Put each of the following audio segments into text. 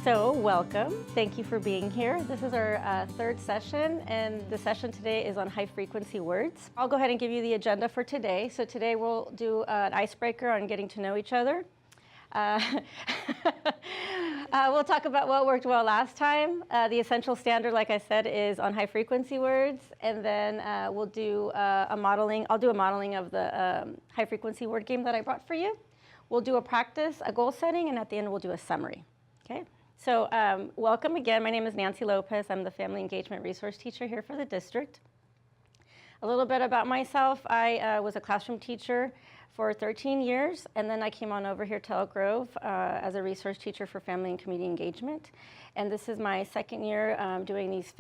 So welcome. Thank you for being here. This is our third session, and the session today is on high frequency words. I'll go ahead and give you the agenda for today. So today we'll do an icebreaker on getting to know each other. We'll talk about what worked well last time. The essential standard, like I said, is on high frequency words, and then we'll do a modeling. I'll do a modeling of the high frequency word game that I brought for you. We'll do a practice, a goal setting, and at the end we'll do a summary. Okay. So welcome again. My name is Nancy Lopez. I'm the Family Engagement Resource Teacher here for the district. A little bit about myself. I was a classroom teacher for 13 years, and then I came on over here to Elk Grove as a resource teacher for family and community engagement. And this is my second year doing these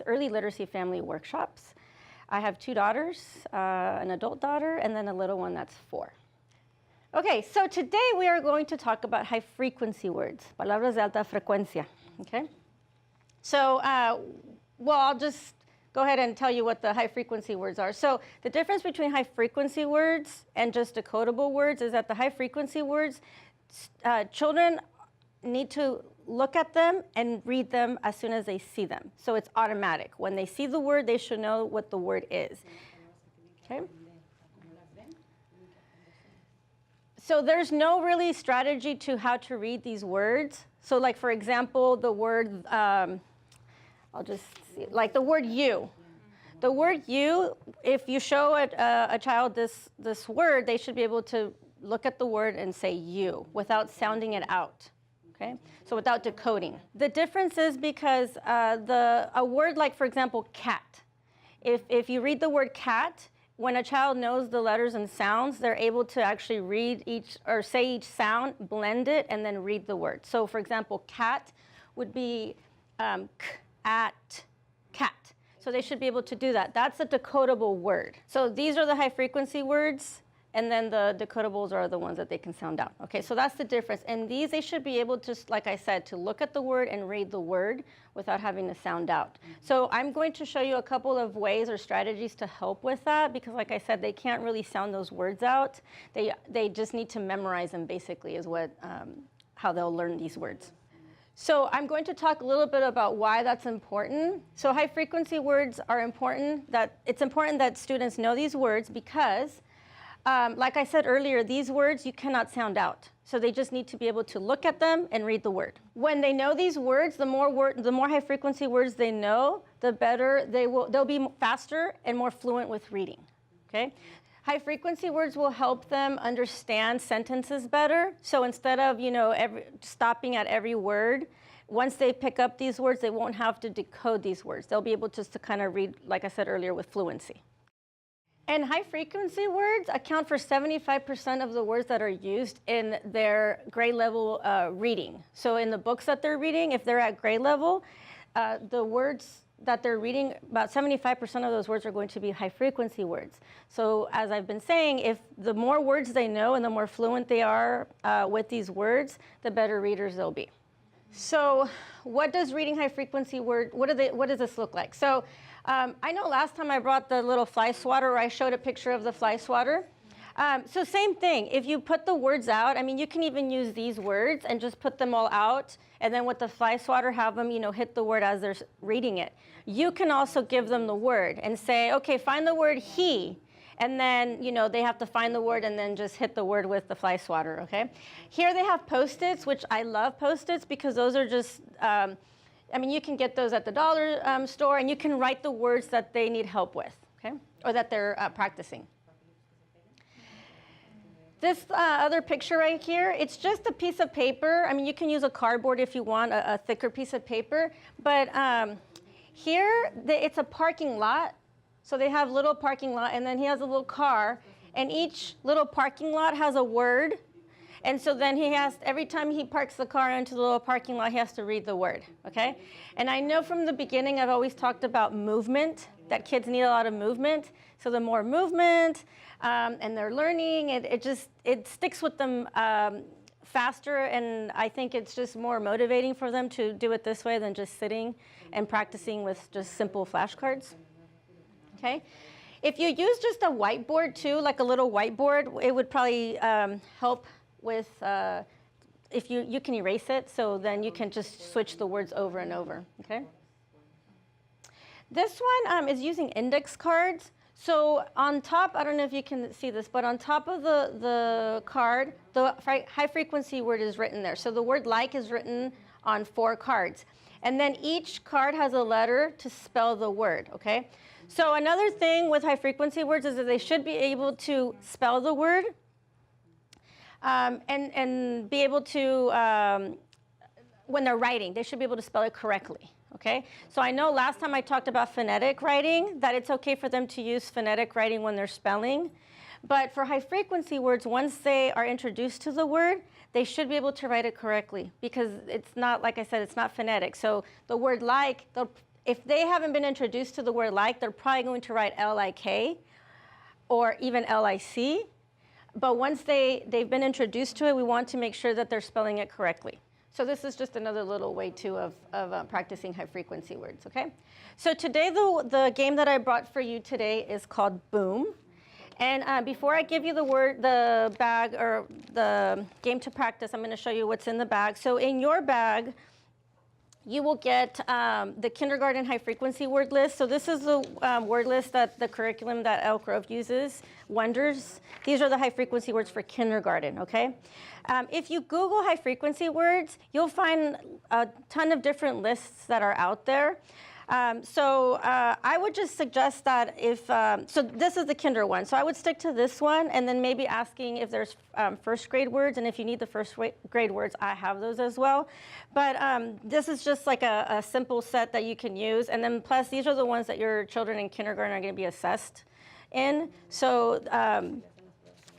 early literacy family workshops. I have two daughters, an adult daughter, and then a little one that's 4. Okay, so today we are going to talk about high frequency words, palabras de alta frecuencia, okay? So, well, I'll just go ahead and tell you what the high frequency words are. So the difference between high frequency words and just decodable words is that the high frequency words, children need to look at them and read them as soon as they see them. So it's automatic. When they see the word, they should know what the word is, okay? So there's no really strategy to how to read these words. So like, for example, the word, I'll just see, like the word you. The word you, if you show a child this word, they should be able to look at the word and say you without sounding it out, okay? So without decoding. The difference is because a word like, for example, cat. If you read the word cat, when a child knows the letters and sounds, they're able to actually read or say each sound, blend it, and then read the word. So for example, cat would be k-at, cat. So they should be able to do that. That's a decodable word. So these are the high frequency words, and then the decodables are the ones that they can sound out. Okay, so that's the difference. And these, they should be able to, like I said, to look at the word and read the word without having to sound out. So I'm going to show you a couple of ways or strategies to help with that, because like I said, they can't really sound those words out. They just need to memorize them, basically, is what how they'll learn these words. So I'm going to talk a little bit about why that's important. So high frequency words are important. It's important that students know these words because like I said earlier, these words you cannot sound out. So they just need to be able to look at them and read the word. When they know these words, the more high frequency words they know, the better they'll be faster and more fluent with reading, okay? High frequency words will help them understand sentences better. So instead of, stopping at every word, once they pick up these words, they won't have to decode these words. They'll be able just to kind of read, like I said earlier, with fluency. And high frequency words account for 75% of the words that are used in their grade level reading. So in the books that they're reading, if they're at grade level, the words that they're reading, about 75% of those words are going to be high frequency words. So as I've been saying, if the more words they know and the more fluent they are with these words, the better readers they'll be. So what does reading high frequency word, what does this look like? So I know last time I brought the little fly swatter, or I showed a picture of the fly swatter. So same thing, if you put the words out, I mean, you can even use these words and just put them all out, and then with the fly swatter, have them, hit the word as they're reading it. You can also give them the word and say, okay, find the word he, and then, they have to find the word and then just hit the word with the fly swatter, okay? Here they have Post-its, which I love Post-its because those are just, you can get those at the dollar store, and you can write the words that they need help with, okay? Or that they're practicing. This other picture right here, it's just a piece of paper. I mean, you can use a cardboard if you want, a thicker piece of paper. But here, it's a parking lot. So they have little parking lot, and then he has a little car. And each little parking lot has a word. And so then every time he parks the car into the little parking lot, he has to read the word, okay? And I know from the beginning, I've always talked about movement, that kids need a lot of movement. So the more movement, and they're learning, it sticks with them faster, and I think it's just more motivating for them to do it this way than just sitting and practicing with just simple flashcards, okay? If you use just a whiteboard too, like a little whiteboard, it would probably help with if you can erase it, so then you can just switch the words over and over, okay? This one is using index cards. So on top, I don't know if you can see this, but on top of the card, the high frequency word is written there. So the word like is written on 4 cards. And then each card has a letter to spell the word, okay? So another thing with high frequency words is that they should be able to spell the word and be able to, when they're writing, they should be able to spell it correctly. Okay, so I know last time I talked about phonetic writing, that it's okay for them to use phonetic writing when they're spelling. But for high frequency words, once they are introduced to the word, they should be able to write it correctly because it's not, like I said, it's not phonetic. So the word like, if they haven't been introduced to the word like, they're probably going to write L-I-K or even L-I-C. But once they've been introduced to it, we want to make sure that they're spelling it correctly. So this is just another little way, too, of practicing high-frequency words, okay? So today, the game that I brought for you today is called Boom. And before I give you the bag, or the game to practice, I'm going to show you what's in the bag. So in your bag, you will get the kindergarten high-frequency word list. So this is the word list that the curriculum that Elk Grove uses, Wonders. These are the high-frequency words for kindergarten, okay? If you Google high-frequency words, you'll find a ton of different lists that are out there. I would just suggest that if, so this is the kinder one. So I would stick to this one and then maybe asking if there's first grade words. And if you need the first grade words, I have those as well. But this is just like a simple set that you can use. And then plus, these are the ones that your children in kindergarten are going to be assessed in. So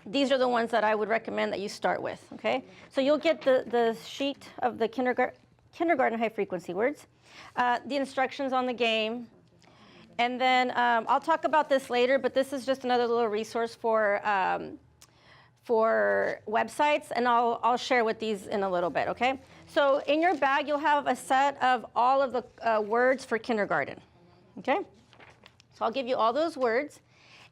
these are the ones that I would recommend that you start with, okay? So you'll get the sheet of the kindergarten high-frequency words, the instructions on the game, and then I'll talk about this later, but this is just another little resource for websites, and I'll share with these in a little bit, okay? So in your bag, you'll have a set of all of the words for kindergarten, okay? So I'll give you all those words.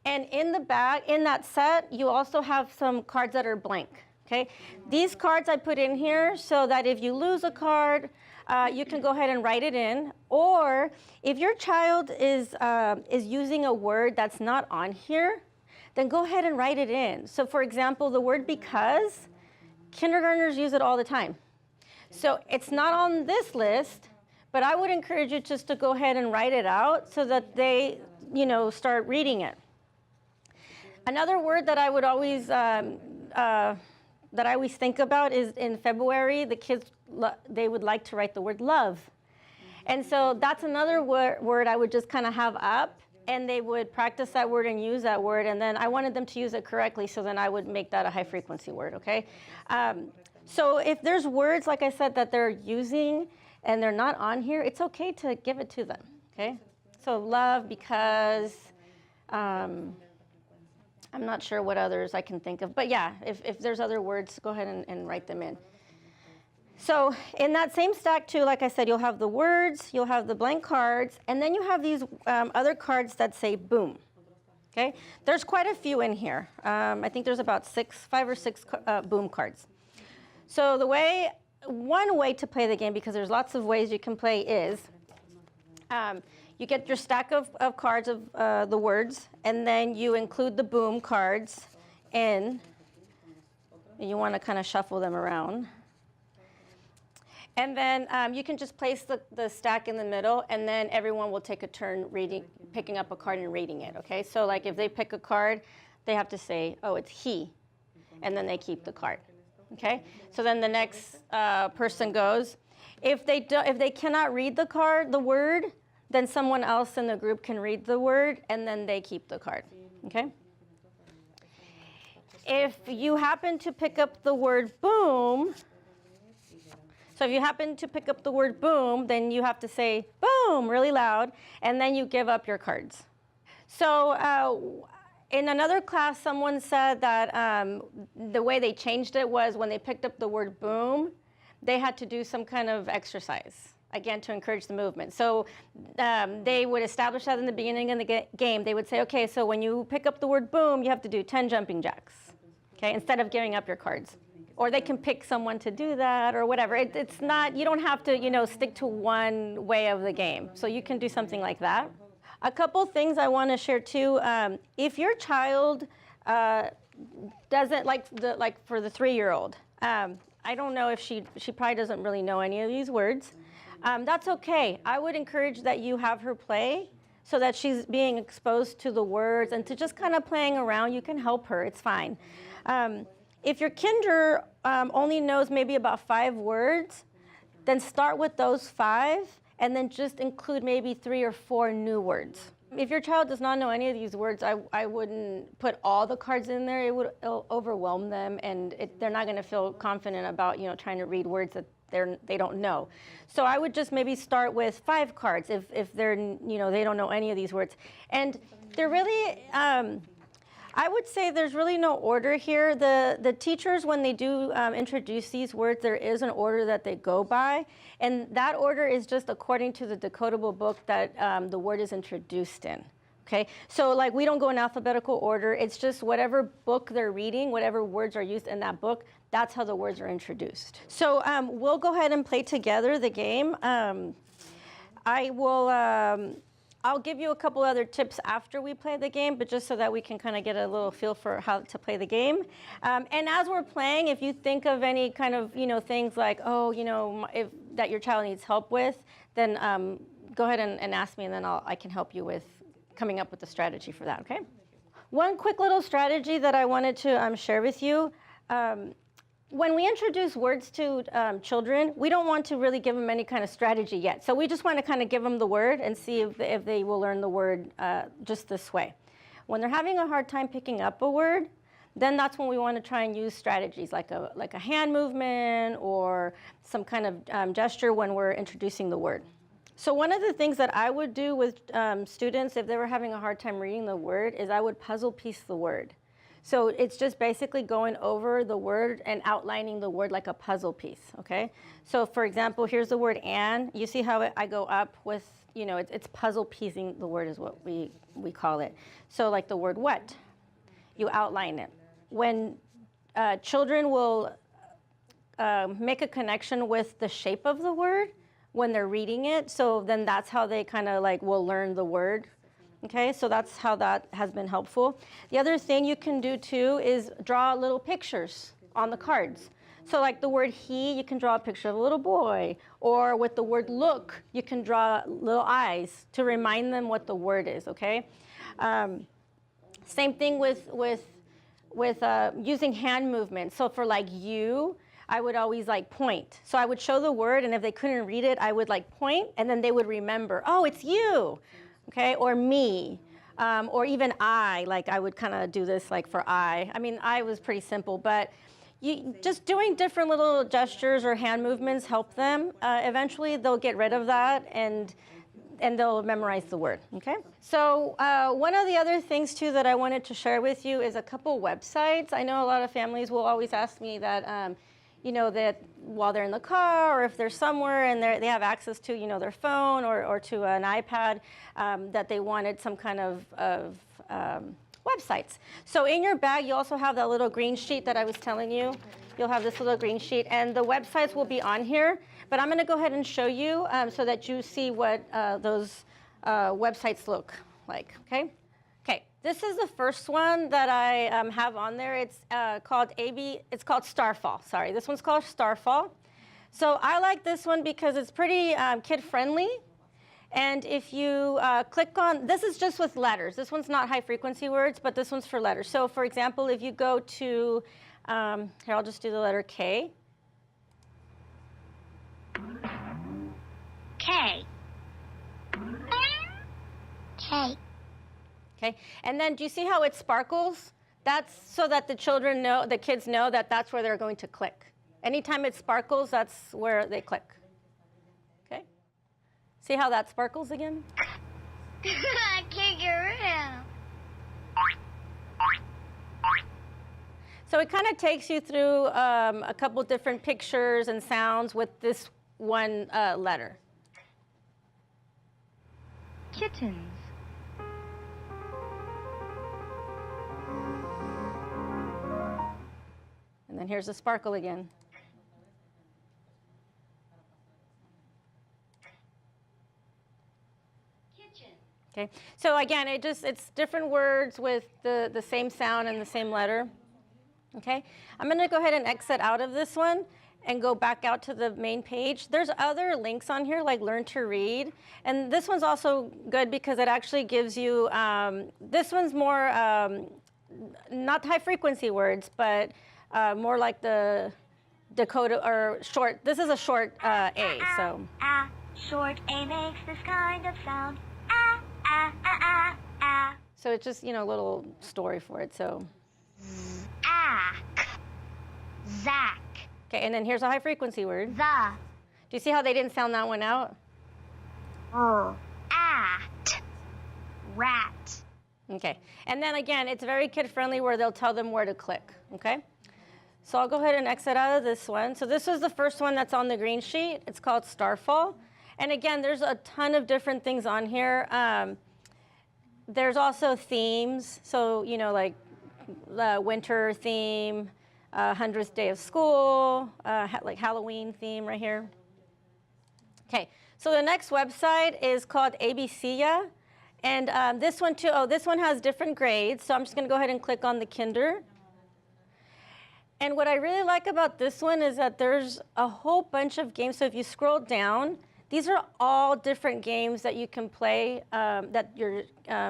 And in the bag, in that set, you also have some cards that are blank, okay? These cards I put in here so that if you lose a card, you can go ahead and write it in. Or if your child is using a word that's not on here, then go ahead and write it in. So for example, the word because, kindergartners use it all the time. So it's not on this list, but I would encourage you just to go ahead and write it out so that they, start reading it. Another word that I would always think about is in February, the kids, they would like to write the word love. And so that's another word I would just kind of have up, and they would practice that word and use that word, and then I wanted them to use it correctly, so then I would make that a high frequency word, okay? So if there's words, like I said, that they're using and they're not on here, it's okay to give it to them, okay? So love, because, I'm not sure what others I can think of, but yeah, if there's other words, go ahead and write them in. So in that same stack too, like I said, you'll have the words, you'll have the blank cards, and then you have these other cards that say boom, okay? There's quite a few in here. I think there's about 5 or 6 boom cards. So one way to play the game, because there's lots of ways you can play, is you get your stack of cards of the words, and then you include the boom cards in. And you want to kind of shuffle them around. And then you can just place the stack in the middle, and then everyone will take a turn picking up a card and reading it, okay? So like if they pick a card, they have to say, oh, it's he, and then they keep the card, okay? So then the next person goes. If they cannot read the word, then someone else in the group can read the word, and then they keep the card, okay? If you happen to pick up the word boom, so if you happen to pick up the word boom, then you have to say boom really loud, and then you give up your cards. So in another class, someone said that the way they changed it was when they picked up the word boom, they had to do some kind of exercise, again, to encourage the movement. So they would establish that in the beginning of the game. They would say, okay, so when you pick up the word boom, you have to do 10 jumping jacks, okay, instead of giving up your cards. or they can pick someone to do that or whatever. It's not, you don't have to, stick to one way of the game. So you can do something like that. A couple things I want to share too. If your child doesn't like for the 3-year-old, I don't know if she probably doesn't really know any of these words. That's okay. I would encourage that you have her play so that she's being exposed to the words and to just kind of playing around. You can help her. It's fine. If your kinder only knows maybe about 5 words, then start with those 5 and then just include maybe 3 or 4 new words. If your child does not know any of these words, I wouldn't put all the cards in there. It'll overwhelm them, and they're not going to feel confident about trying to read words that they don't know. So I would just maybe start with 5 cards if they're they don't know any of these words. And they're really I would say there's really no order here. The teachers, when they do introduce these words, there is an order that they go by. And that order is just according to the decodable book that the word is introduced in. Okay, so like we don't go in alphabetical order. It's just whatever book they're reading, whatever words are used in that book, that's how the words are introduced. So we'll go ahead and play together the game. I'll give you a couple other tips after we play the game, but just so that we can kind of get a little feel for how to play the game. And as we're playing, if you think of any kind of things like, if that your child needs help with, then go ahead and ask me, and then I can help you with coming up with a strategy for that. Okay. One quick little strategy that I wanted to share with you. When we introduce words to children, we don't want to really give them any kind of strategy yet. So we just want to kind of give them the word and see if they will learn the word just this way. When they're having a hard time picking up a word, then that's when we want to try and use strategies like a hand movement or some kind of gesture when we're introducing the word. So one of the things that I would do with students if they were having a hard time reading the word is I would puzzle piece the word. So it's just basically going over the word and outlining the word like a puzzle piece, okay? So for example, here's the word and. You see how I go up with, it's puzzle piecing the word is what we call it. So like the word what, you outline it. When children will make a connection with the shape of the word when they're reading it, so then that's how they kind of like will learn the word. Okay, so that's how that has been helpful. The other thing you can do too is draw little pictures on the cards. So like the word he, you can draw a picture of a little boy. Or with the word look, you can draw little eyes to remind them what the word is, okay? Same thing with using hand movement. So for like you, I would always like point. So I would show the word, and if they couldn't read it, I would like point, and then they would remember, oh, it's you. Okay, or me, or even I, like I would kind of do this like for I. I mean, I was pretty simple, but just doing different little gestures or hand movements help them. Eventually, they'll get rid of that and they'll memorize the word, okay? So one of the other things too that I wanted to share with you is a couple websites. I know a lot of families will always ask me that, that while they're in the car or if they're somewhere and they have access to, their phone or to an iPad, that they wanted some kind of websites. So in your bag, you also have that little green sheet that I was telling you. You'll have this little green sheet, and the websites will be on here. But I'm going to go ahead and show you so that you see what those websites look like, okay? Okay, this is the first one that I have on there. It's called Starfall. Sorry, this one's called Starfall. So I like this one because it's pretty kid-friendly. And if you click on, this is just with letters. This one's not high-frequency words, but this one's for letters. So for example, if you go to, here, I'll just do the letter K. K. K. Okay, and then do you see how it sparkles? That's so that the kids know that that's where they're going to click. Anytime it sparkles, that's where they click. Okay, see how that sparkles again? I can't get rid of. So it kind of takes you through a couple different pictures and sounds with this one letter. Kittens. And And then here's the sparkle again. Okay, so again, it's different words with the same sound and the same letter. Okay, I'm going to go ahead and exit out of this one and go back out to the main page. There's other links on here like Learn to Read. And this one's also good because it actually gives you, this one's more, not high frequency words, but more like the Dakota or short. This is a short A, so. Short A makes this kind of sound. So it's just, a little story for it, so. Ack. Zack. Okay, and then here's a high frequency word. The. Do you see how they didn't sound that one out? At. Rat. Okay, and then again, it's very kid-friendly where they'll tell them where to click, okay? So I'll go ahead and exit out of this one. So this was the first one that's on the green sheet. It's called Starfall. And again, there's a ton of different things on here. There's also themes. So, like the winter theme, 100th day of school, like Halloween theme right here. Okay, so the next website is called ABCya. And this one too, this one has different grades. So I'm just gonna go ahead and click on the kinder. And what I really like about this one is that there's a whole bunch of games. So if you scroll down, these are all different games that you can play, that your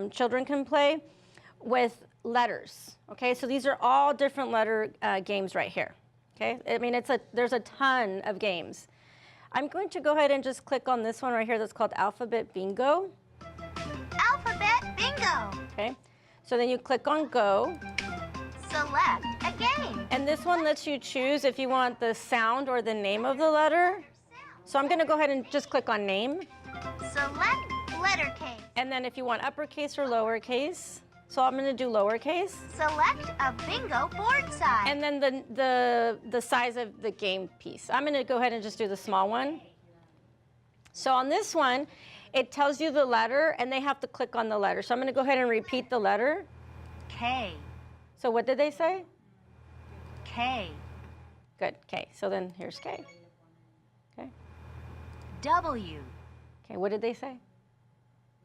children can play with letters. Okay, so these are all different letter games right here. Okay, I mean there's a ton of games. I'm going to go ahead and just click on this one right here that's called Alphabet Bingo. Alphabet Bingo. Okay, so then you click on Go. Select a game. And this one lets you choose if you want the sound or the name of the letter. So I'm going to go ahead and just click on Name. Select letter case. And then if you want uppercase or lowercase. So I'm going to do lowercase. Select a bingo board size. And then the size of the game piece. I'm going to go ahead and just do the small one. So on this one, it tells you the letter, and they have to click on the letter. So I'm going to go ahead and repeat the letter. K. So what did they say? K. Good, K. So then here's K. Okay. W. Okay, what did they say?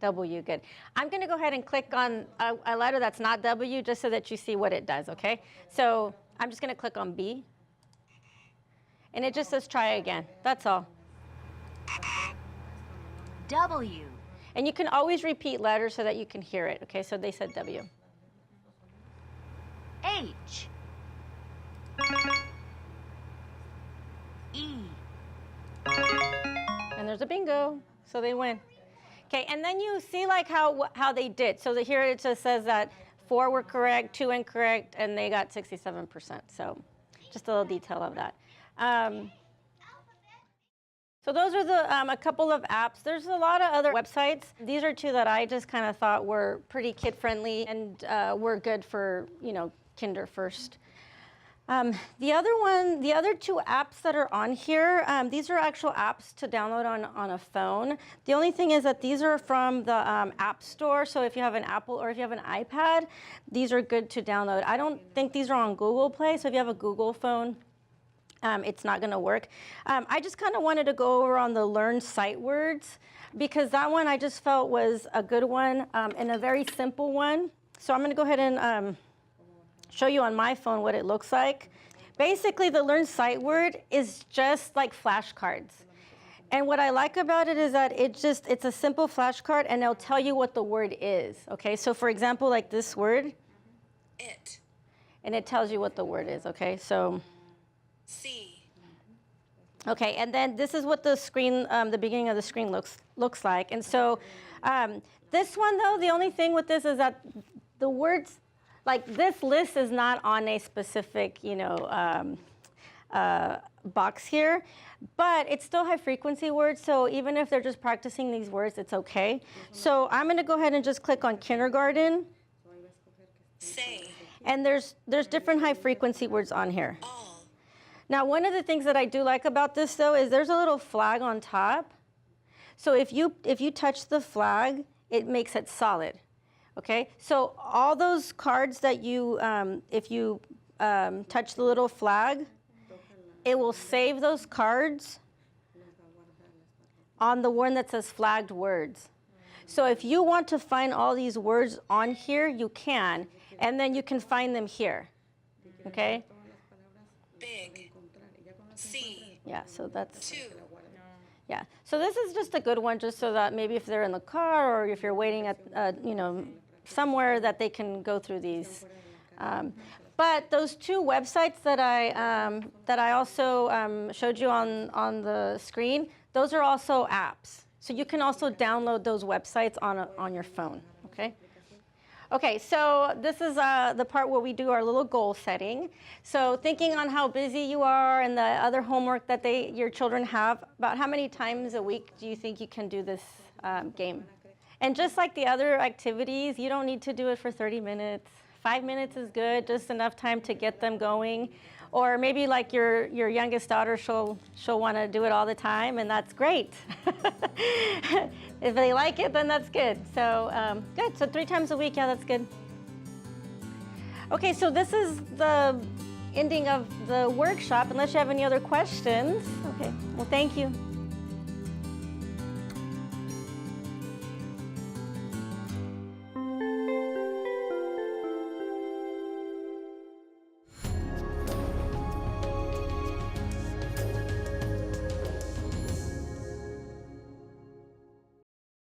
W, good. I'm going to go ahead and click on a letter that's not W just so that you see what it does, okay? So I'm just going to click on B. And it just says try again. That's all. W. And you can always repeat letters so that you can hear it, okay? So they said W. H. E. And there's a bingo, so they win. Okay, and then you see like how they did. So here it just says that 4 were correct, 2 incorrect, and they got 67%. So just a little detail of that. So those are a couple of apps. There's a lot of other websites. These are 2 that I just kind of thought were pretty kid-friendly and were good for, kinder first. The other 2 apps that are on here, these are actual apps to download on a phone. The only thing is that these are from the App Store, so if you have an Apple or if you have an iPad, these are good to download. I don't think these are on Google Play, so if you have a Google phone, it's not going to work. I just kind of wanted to go over on the Learn Sight Words because that one I just felt was a good one and a very simple one. So I'm going to go ahead and show you on my phone what it looks like. Basically, the Learn Sight Word is just like flashcards. And what I like about it is that it's a simple flashcard and it'll tell you what the word is. Okay, so for example, like this word. It. And it tells you what the word is, okay? So. C. Okay, and then this is what the screen, the beginning of the screen looks like. And so this one though, the only thing with this is that the words, like this list is not on a specific, box here, but it's still high frequency words. So even if they're just practicing these words, it's okay. So I'm going to go ahead and just click on kindergarten. Say. And there's different high frequency words on here. All. Now, one of the things that I do like about this though is there's a little flag on top. So if you touch the flag, it makes it solid. Okay, so all those cards that you, if you touch the little flag, it will save those cards on the one that says flagged words. So if you want to find all these words on here, you can, and then you can find them here, okay? Big. C. Yeah, so that's, 2. yeah. So this is just a good one, just so that maybe if they're in the car or if you're waiting at, somewhere that they can go through these. But those 2 websites that I also showed you on the screen, those are also apps. So you can also download those websites on your phone, okay? Okay, so this is the part where we do our little goal setting. So thinking on how busy you are and the other homework that your children have, about how many times a week do you think you can do this game? And just like the other activities, you don't need to do it for 30 minutes. 5 minutes is good, just enough time to get them going. Or maybe like your youngest daughter, she'll want to do it all the time, and that's great. If they like it, then that's good. So good, so 3 times a week, yeah, that's good. Okay, so this is the ending of the workshop, unless you have any other questions. Okay, well, thank you.